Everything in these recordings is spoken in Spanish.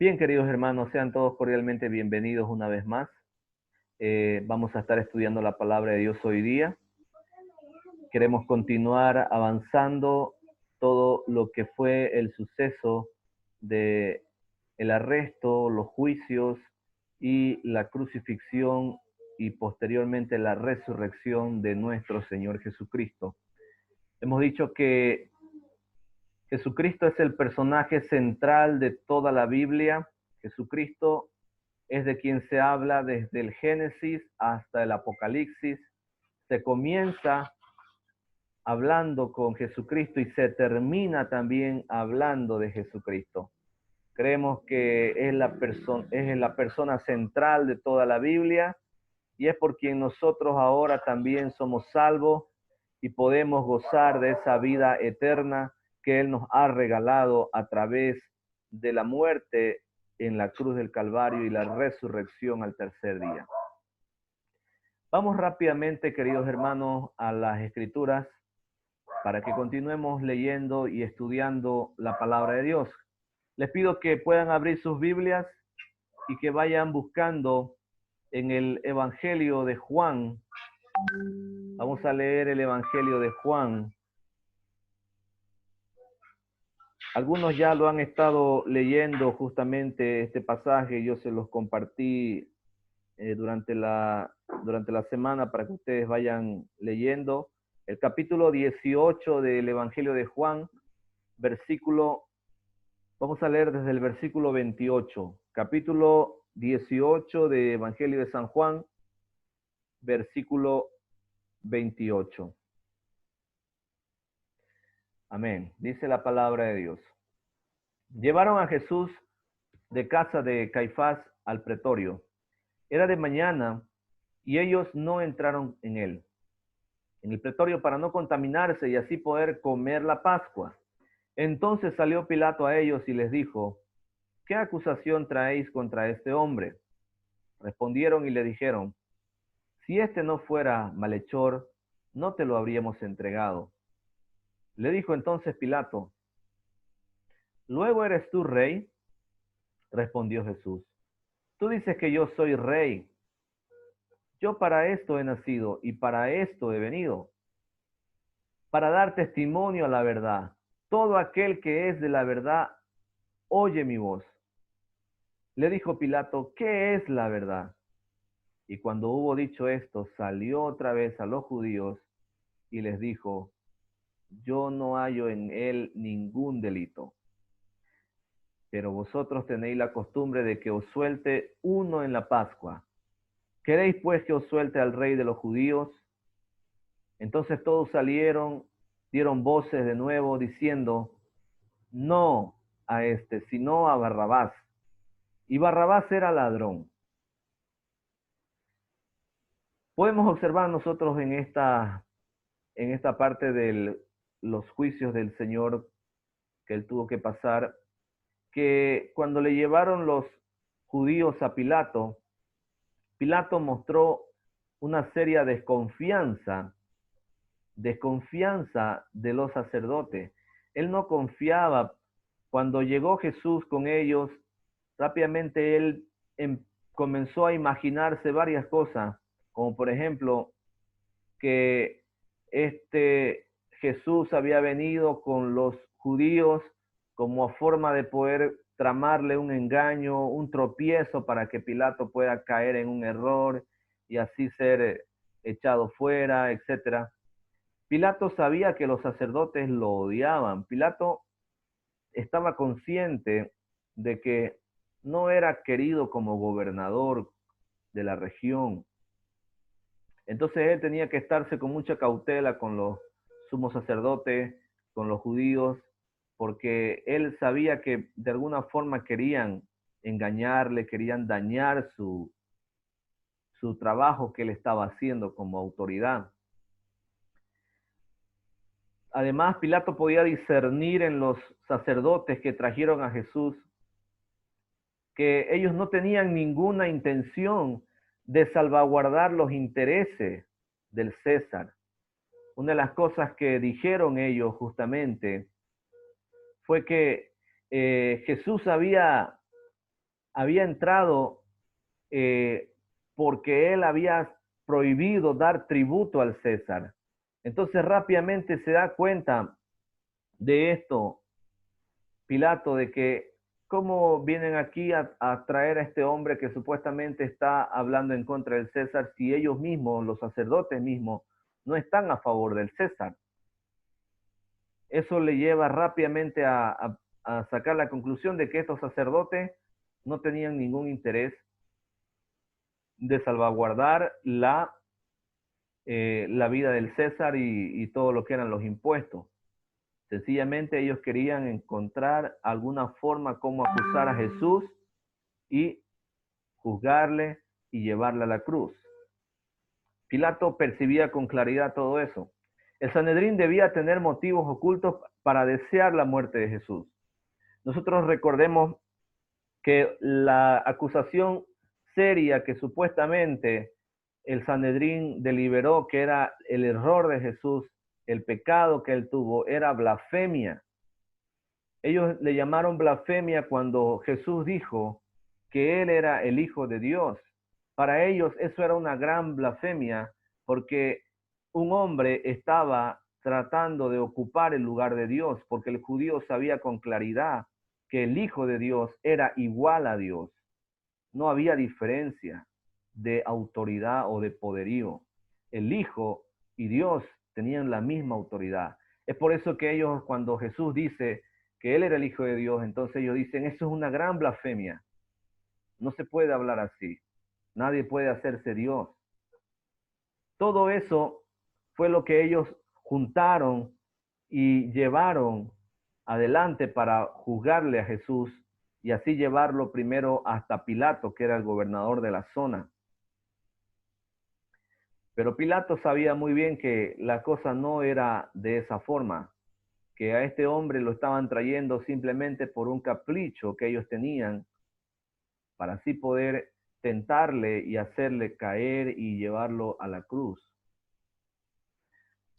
Bien, queridos hermanos, sean todos cordialmente bienvenidos una vez más. Vamos a estar estudiando la palabra de Dios hoy día. Queremos continuar avanzando todo lo que fue el suceso de el arresto, los juicios y la crucifixión y posteriormente la resurrección de nuestro Señor Jesucristo. Hemos dicho que Jesucristo es el personaje central de toda la Biblia. Jesucristo es de quien se habla desde el Génesis hasta el Apocalipsis. Se comienza hablando con Jesucristo y se termina también hablando de Jesucristo. Creemos que es la persona central de toda la Biblia y es por quien nosotros ahora también somos salvos y podemos gozar de esa vida eterna que Él nos ha regalado a través de la muerte en la cruz del Calvario y la resurrección al tercer día. Vamos rápidamente, queridos hermanos, a las Escrituras para que continuemos leyendo y estudiando la palabra de Dios. Les pido que puedan abrir sus Biblias y que vayan buscando en el Evangelio de Juan. Vamos a leer el Evangelio de Juan. Algunos ya lo han estado leyendo justamente este pasaje. Yo se los compartí durante la semana para que ustedes vayan leyendo. El capítulo 18 del Evangelio de Juan, vamos a leer desde el versículo 28. Capítulo 18 de Evangelio de San Juan, versículo 28. Amén. Dice la palabra de Dios. Llevaron a Jesús de casa de Caifás al pretorio. Era de mañana y ellos no entraron en el pretorio para no contaminarse y así poder comer la Pascua. Entonces salió Pilato a ellos y les dijo: ¿qué acusación traéis contra este hombre? Respondieron y le dijeron: si este no fuera malhechor, no te lo habríamos entregado. Le dijo entonces Pilato: ¿luego eres tú rey? Respondió Jesús: tú dices que yo soy rey. Yo para esto he nacido y para esto he venido, para dar testimonio a la verdad. Todo aquel que es de la verdad oye mi voz. Le dijo Pilato: ¿qué es la verdad? Y cuando hubo dicho esto, salió otra vez a los judíos y les dijo: yo no hallo en él ningún delito. Pero vosotros tenéis la costumbre de que os suelte uno en la Pascua. ¿Queréis pues que os suelte al rey de los judíos? Entonces todos salieron, dieron voces de nuevo, diciendo: no a este, sino a Barrabás. Y Barrabás era ladrón. Podemos observar nosotros en esta parte de los juicios del Señor que él tuvo que pasar, que cuando le llevaron los judíos a Pilato, Pilato mostró una seria desconfianza de los sacerdotes. Él no confiaba. Cuando llegó Jesús con ellos, rápidamente él comenzó a imaginarse varias cosas, como por ejemplo que Jesús había venido con los judíos como forma de poder tramarle un engaño, un tropiezo para que Pilato pueda caer en un error y así ser echado fuera, etcétera. Pilato sabía que los sacerdotes lo odiaban. Pilato estaba consciente de que no era querido como gobernador de la región. Entonces él tenía que estarse con mucha cautela con los sumos sacerdotes, con los judíos, porque él sabía que de alguna forma querían engañarle, querían dañar su trabajo que él estaba haciendo como autoridad. Además, Pilato podía discernir en los sacerdotes que trajeron a Jesús que ellos no tenían ninguna intención de salvaguardar los intereses del César. Una de las cosas que dijeron ellos justamente fue que Jesús había había entrado porque él había prohibido dar tributo al César. Entonces rápidamente se da cuenta de esto Pilato, de que cómo vienen aquí a traer a este hombre que supuestamente está hablando en contra del César, si ellos mismos, los sacerdotes mismos, no están a favor del César. Eso le lleva rápidamente a sacar la conclusión de que estos sacerdotes no tenían ningún interés de salvaguardar la vida del César y todo lo que eran los impuestos. Sencillamente ellos querían encontrar alguna forma como acusar a Jesús y juzgarle y llevarle a la cruz. Pilato percibía con claridad todo eso. El Sanedrín debía tener motivos ocultos para desear la muerte de Jesús. Nosotros recordemos que la acusación seria que supuestamente el Sanedrín deliberó, que era el error de Jesús, el pecado que él tuvo, era blasfemia. Ellos le llamaron blasfemia cuando Jesús dijo que él era el Hijo de Dios. Para ellos eso era una gran blasfemia porque un hombre estaba tratando de ocupar el lugar de Dios, porque el judío sabía con claridad que el Hijo de Dios era igual a Dios. No había diferencia de autoridad o de poderío. El Hijo y Dios tenían la misma autoridad. Es por eso que ellos, cuando Jesús dice que Él era el Hijo de Dios, entonces ellos dicen, eso es una gran blasfemia. No se puede hablar así. Nadie puede hacerse Dios. Todo eso fue lo que ellos juntaron y llevaron adelante para juzgarle a Jesús y así llevarlo primero hasta Pilato, que era el gobernador de la zona. Pero Pilato sabía muy bien que la cosa no era de esa forma, que a este hombre lo estaban trayendo simplemente por un capricho que ellos tenían, para así poder tentarle y hacerle caer y llevarlo a la cruz.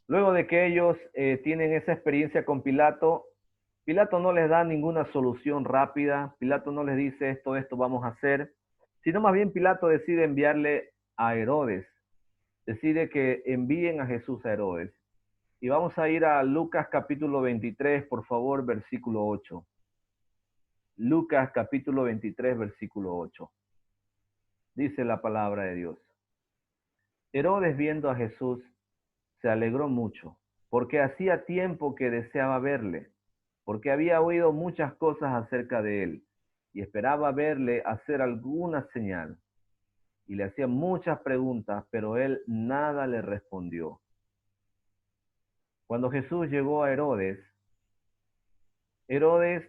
Luego de que ellos tienen esa experiencia con Pilato, Pilato no les da ninguna solución rápida, Pilato no les dice esto vamos a hacer, sino más bien Pilato decide enviarle a Herodes, decide que envíen a Jesús a Herodes. Y vamos a ir a Lucas capítulo 23, por favor, versículo 8. Lucas capítulo 23, versículo 8. Dice la palabra de Dios. Herodes, viendo a Jesús, se alegró mucho, porque hacía tiempo que deseaba verle, porque había oído muchas cosas acerca de él, y esperaba verle hacer alguna señal. Y le hacía muchas preguntas, pero él nada le respondió. Cuando Jesús llegó a Herodes, Herodes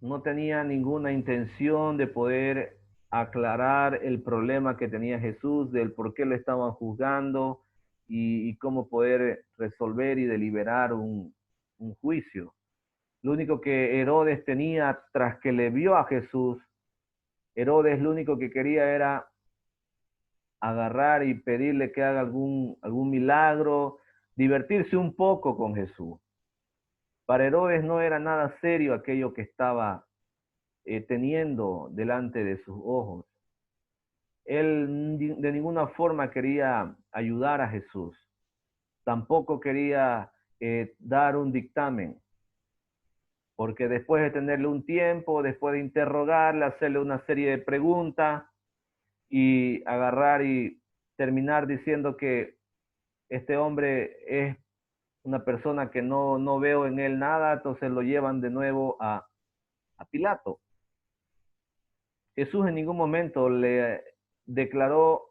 no tenía ninguna intención de poder aclarar el problema que tenía Jesús, del por qué lo estaban juzgando y cómo poder resolver y deliberar un juicio. Lo único que Herodes tenía tras que le vio a Jesús, Herodes lo único que quería era agarrar y pedirle que haga algún milagro, divertirse un poco con Jesús. Para Herodes no era nada serio aquello que estaba teniendo delante de sus ojos. Él de ninguna forma quería ayudar a Jesús. Tampoco quería dar un dictamen. Porque después de tenerle un tiempo, después de interrogarle, hacerle una serie de preguntas y agarrar y terminar diciendo que este hombre es una persona que no veo en él nada, entonces lo llevan de nuevo a Pilato. Jesús en ningún momento le declaró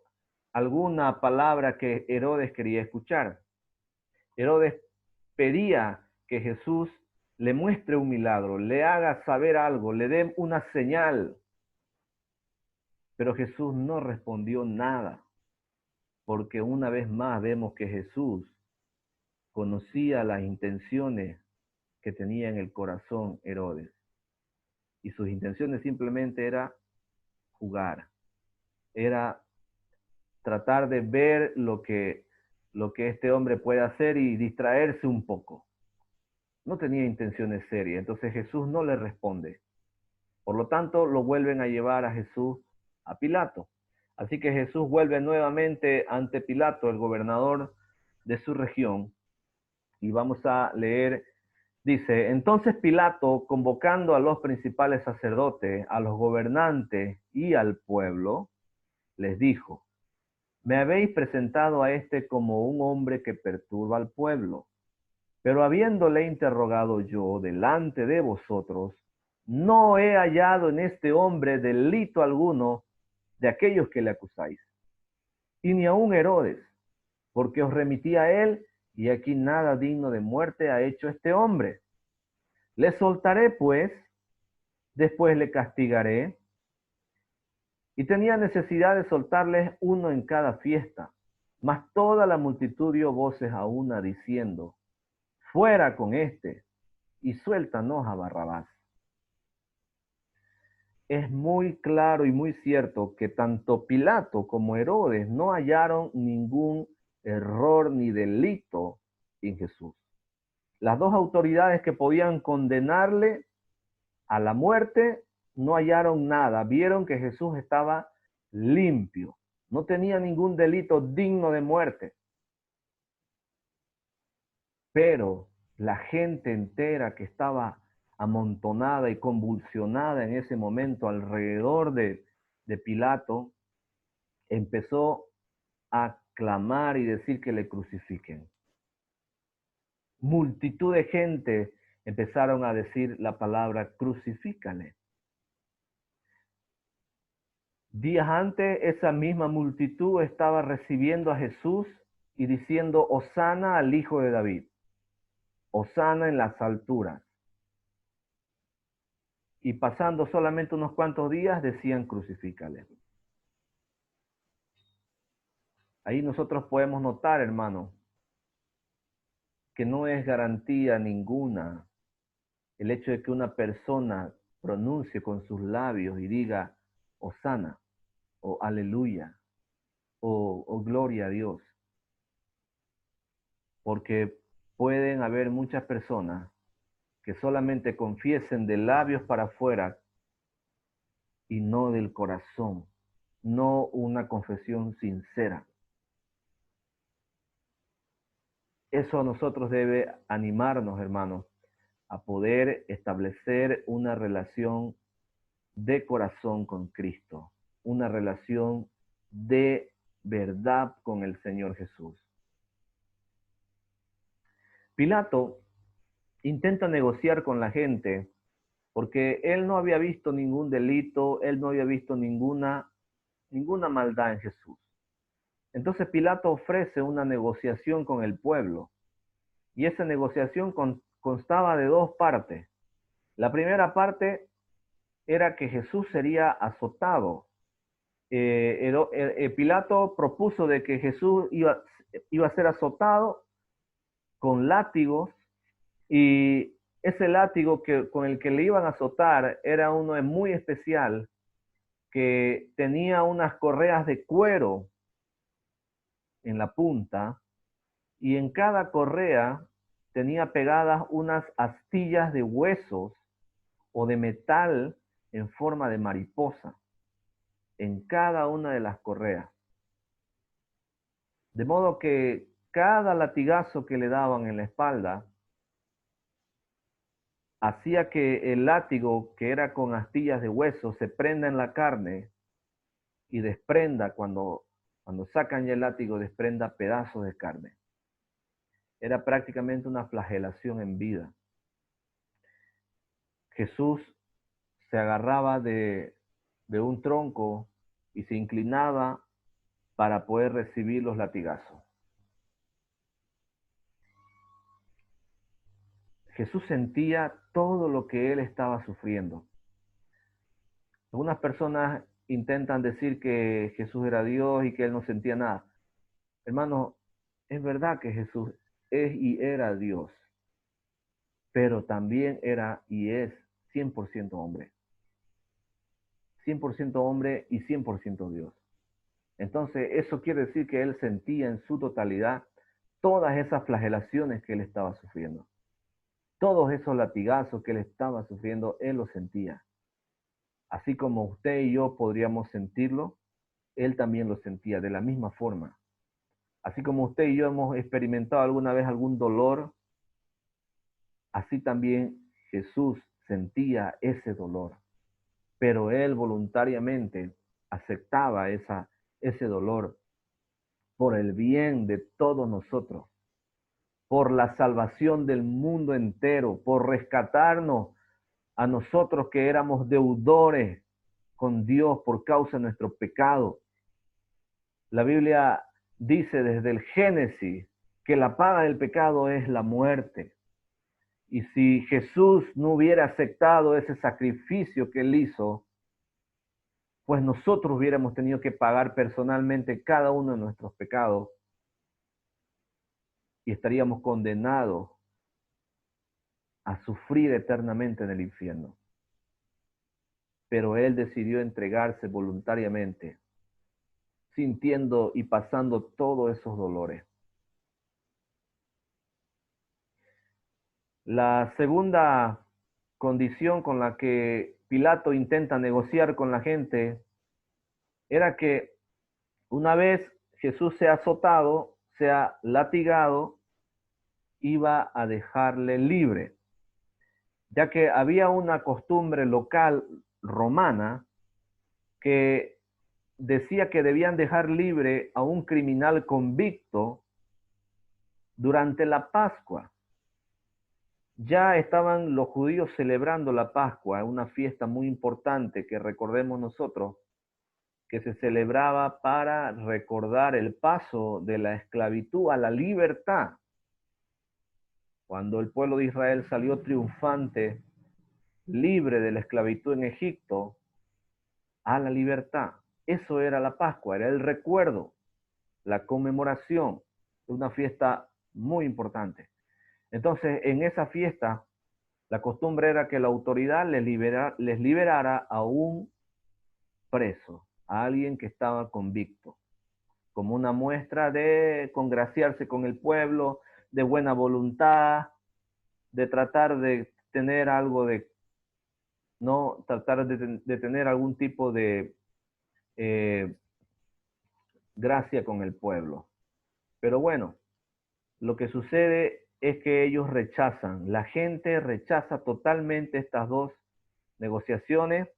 alguna palabra que Herodes quería escuchar. Herodes pedía que Jesús le muestre un milagro, le haga saber algo, le dé una señal. Pero Jesús no respondió nada, porque una vez más vemos que Jesús conocía las intenciones que tenía en el corazón Herodes. Y sus intenciones simplemente era jugar, era tratar de ver lo que este hombre puede hacer y distraerse un poco. No tenía intenciones serias, entonces Jesús no le responde, Por lo tanto, lo vuelven a llevar a Jesús a Pilato. Así que Jesús vuelve nuevamente ante Pilato, el gobernador de su región, y vamos a leer, dice, entonces Pilato, convocando a los principales sacerdotes, a los gobernantes y al pueblo, les dijo, me habéis presentado a este como un hombre que perturba al pueblo, pero habiéndole interrogado yo delante de vosotros, no he hallado en este hombre delito alguno de aquellos que le acusáis, y ni aun Herodes, porque os remití a él, y aquí nada digno de muerte ha hecho este hombre. Le soltaré, pues, después le castigaré. Y tenía necesidad de soltarles uno en cada fiesta. Mas toda la multitud dio voces a una diciendo, fuera con este, y suéltanos a Barrabás. Es muy claro y muy cierto que tanto Pilato como Herodes no hallaron ningún error ni delito en Jesús. Las dos autoridades que podían condenarle a la muerte no hallaron nada, vieron que Jesús estaba limpio, no tenía ningún delito digno de muerte. Pero la gente entera que estaba amontonada y convulsionada en ese momento alrededor de Pilato, empezó a clamar y decir que le crucifiquen. Multitud de gente empezaron a decir la palabra crucifícale. Días antes, esa misma multitud estaba recibiendo a Jesús y diciendo, Hosana al Hijo de David, Hosana en las alturas. Y pasando solamente unos cuantos días, decían, crucifícale. Ahí nosotros podemos notar, hermano, que no es garantía ninguna el hecho de que una persona pronuncie con sus labios y diga, Hosana, o aleluya, o gloria a Dios. Porque pueden haber muchas personas que solamente confiesen de labios para afuera y no del corazón, no una confesión sincera. Eso a nosotros debe animarnos, hermanos, a poder establecer una relación de corazón con Cristo, una relación de verdad con el Señor Jesús. Pilato intenta negociar con la gente porque él no había visto ningún delito, él no había visto ninguna maldad en Jesús. Entonces Pilato ofrece una negociación con el pueblo y esa negociación constaba de dos partes. La primera parte era que Jesús sería azotado. Pilato propuso de que Jesús iba a ser azotado con látigos y ese látigo con el que le iban a azotar era uno muy especial que tenía unas correas de cuero en la punta y en cada correa tenía pegadas unas astillas de huesos o de metal en forma de mariposa en cada una de las correas. De modo que cada latigazo que le daban en la espalda hacía que el látigo, que era con astillas de hueso, se prenda en la carne y desprenda, cuando sacan ya el látigo, desprenda pedazos de carne. Era prácticamente una flagelación en vida. Jesús se agarraba de un tronco y se inclinaba para poder recibir los latigazos. Jesús sentía todo lo que él estaba sufriendo. Algunas personas intentan decir que Jesús era Dios y que él no sentía nada. Hermano, es verdad que Jesús es y era Dios, pero también era y es 100% hombre. 100% hombre y 100% Dios. Entonces, eso quiere decir que él sentía en su totalidad todas esas flagelaciones que él estaba sufriendo. Todos esos latigazos que él estaba sufriendo, él los sentía. Así como usted y yo podríamos sentirlo, Él también lo sentía de la misma forma. Así como usted y yo hemos experimentado alguna vez algún dolor, así también Jesús sentía ese dolor. Pero Él voluntariamente aceptaba ese dolor por el bien de todos nosotros, por la salvación del mundo entero, por rescatarnos a nosotros que éramos deudores con Dios por causa de nuestro pecado. La Biblia dice desde el Génesis que la paga del pecado es la muerte. Y si Jesús no hubiera aceptado ese sacrificio que Él hizo, pues nosotros hubiéramos tenido que pagar personalmente cada uno de nuestros pecados y estaríamos condenados a sufrir eternamente en el infierno. Pero Él decidió entregarse voluntariamente, sintiendo y pasando todos esos dolores. La segunda condición con la que Pilato intenta negociar con la gente era que una vez Jesús sea azotado, sea latigado, iba a dejarle libre, ya que había una costumbre local romana que decía que debían dejar libre a un criminal convicto durante la Pascua. Ya estaban los judíos celebrando la Pascua, una fiesta muy importante que recordemos nosotros, que se celebraba para recordar el paso de la esclavitud a la libertad. Cuando el pueblo de Israel salió triunfante, libre de la esclavitud en Egipto, a la libertad. Eso era la Pascua, era el recuerdo, la conmemoración de una fiesta muy importante. Entonces, en esa fiesta, la costumbre era que la autoridad les liberara a un preso, a alguien que estaba convicto, como una muestra de congraciarse con el pueblo, de buena voluntad, de tratar de tener algo de, no, tratar de tener algún tipo de gracia con el pueblo. Pero bueno, lo que sucede es que ellos rechazan, la gente rechaza totalmente estas dos negociaciones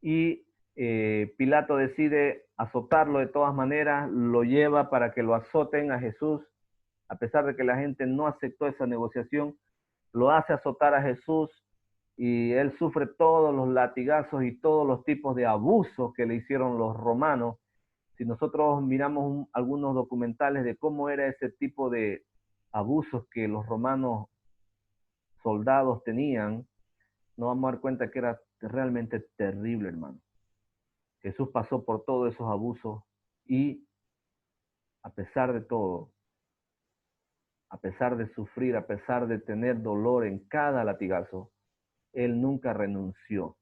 y Pilato decide azotarlo de todas maneras, lo lleva para que lo azoten a Jesús, a pesar de que la gente no aceptó esa negociación, lo hace azotar a Jesús y él sufre todos los latigazos y todos los tipos de abusos que le hicieron los romanos. Si nosotros miramos algunos documentales de cómo era ese tipo de abusos que los romanos soldados tenían, nos vamos a dar cuenta que era realmente terrible, hermano. Jesús pasó por todos esos abusos y a pesar de todo, a pesar de sufrir, a pesar de tener dolor en cada latigazo, Él nunca renunció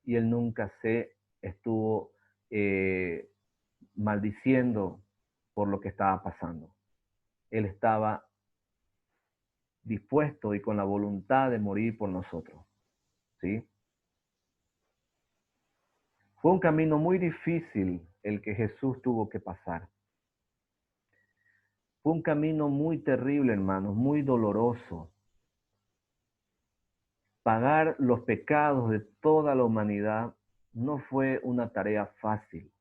y Él nunca se estuvo maldiciendo por lo que estaba pasando. Él estaba dispuesto y con la voluntad de morir por nosotros, ¿sí? Fue un camino muy difícil el que Jesús tuvo que pasar. Fue un camino muy terrible, hermanos, muy doloroso. Pagar los pecados de toda la humanidad no fue una tarea fácil.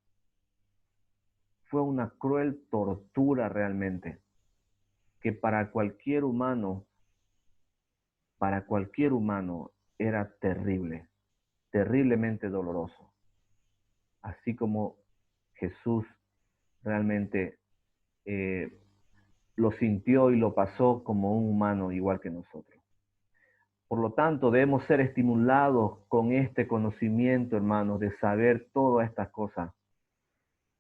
Fue una cruel tortura realmente, que para cualquier humano era terrible, terriblemente doloroso. Así como Jesús realmente lo sintió y lo pasó como un humano igual que nosotros. Por lo tanto, debemos ser estimulados con este conocimiento, hermanos, de saber todas estas cosas.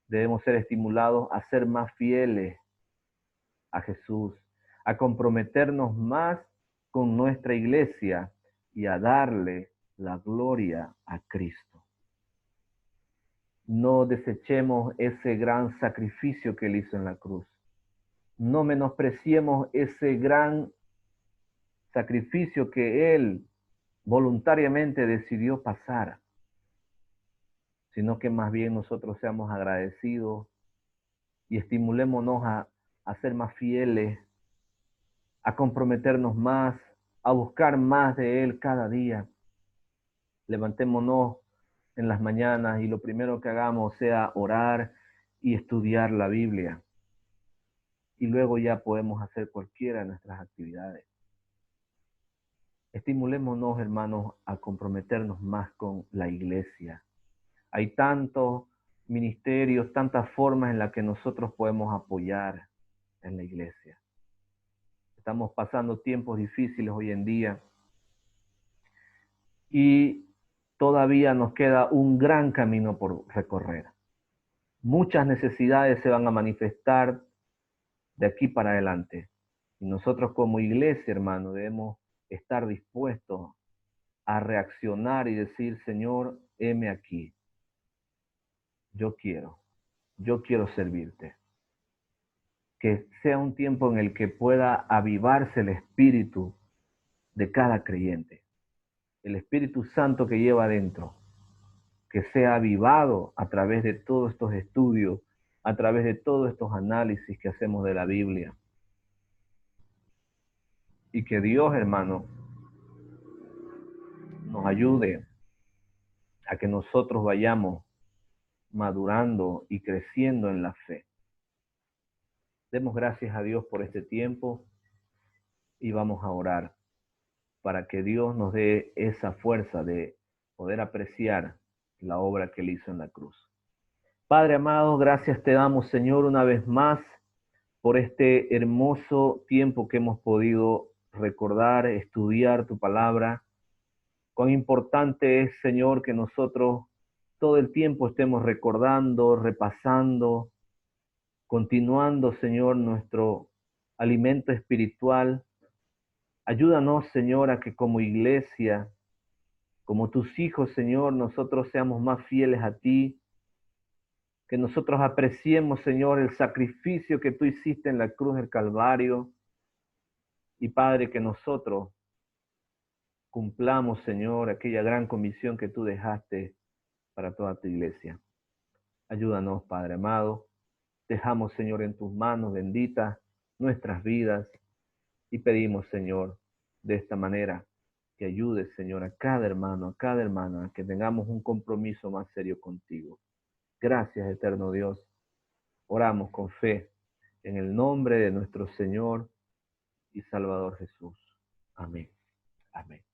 Debemos ser estimulados a ser más fieles a Jesús, a comprometernos más con nuestra iglesia y a darle la gloria a Cristo. No desechemos ese gran sacrificio que Él hizo en la cruz. No menospreciemos ese gran sacrificio que Él voluntariamente decidió pasar, sino que más bien nosotros seamos agradecidos y estimulémonos a ser más fieles, a comprometernos más, a buscar más de Él cada día. Levantémonos en las mañanas y lo primero que hagamos sea orar y estudiar la Biblia. Y luego ya podemos hacer cualquiera de nuestras actividades. Estimulémonos, hermanos, a comprometernos más con la iglesia. Hay tantos ministerios, tantas formas en las que nosotros podemos apoyar en la iglesia. Estamos pasando tiempos difíciles hoy en día y todavía nos queda un gran camino por recorrer. Muchas necesidades se van a manifestar de aquí para adelante. Y nosotros como iglesia, hermano, debemos estar dispuestos a reaccionar y decir, Señor, heme aquí. Yo quiero servirte. Que sea un tiempo en el que pueda avivarse el espíritu de cada creyente. El Espíritu Santo que lleva adentro. Que sea avivado a través de todos estos estudios, a través de todos estos análisis que hacemos de la Biblia. Y que Dios, hermano, nos ayude a que nosotros vayamos madurando y creciendo en la fe. Demos gracias a Dios por este tiempo y vamos a orar para que Dios nos dé esa fuerza de poder apreciar la obra que Él hizo en la cruz. Padre amado, gracias te damos, Señor, una vez más por este hermoso tiempo que hemos podido recordar, estudiar tu palabra. Cuán importante es, Señor, que nosotros todo el tiempo estemos recordando, repasando, continuando, Señor, nuestro alimento espiritual. Ayúdanos, Señor, a que como iglesia, como tus hijos, Señor, nosotros seamos más fieles a ti, que nosotros apreciemos, Señor, el sacrificio que tú hiciste en la cruz del Calvario. Y Padre, que nosotros cumplamos, Señor, aquella gran comisión que tú dejaste para toda tu iglesia. Ayúdanos, Padre amado. Dejamos, Señor, en tus manos benditas nuestras vidas y pedimos, Señor, de esta manera que ayudes, Señor, a cada hermano, a cada hermana, a que tengamos un compromiso más serio contigo. Gracias, eterno Dios. Oramos con fe en el nombre de nuestro Señor y Salvador Jesús. Amén. Amén.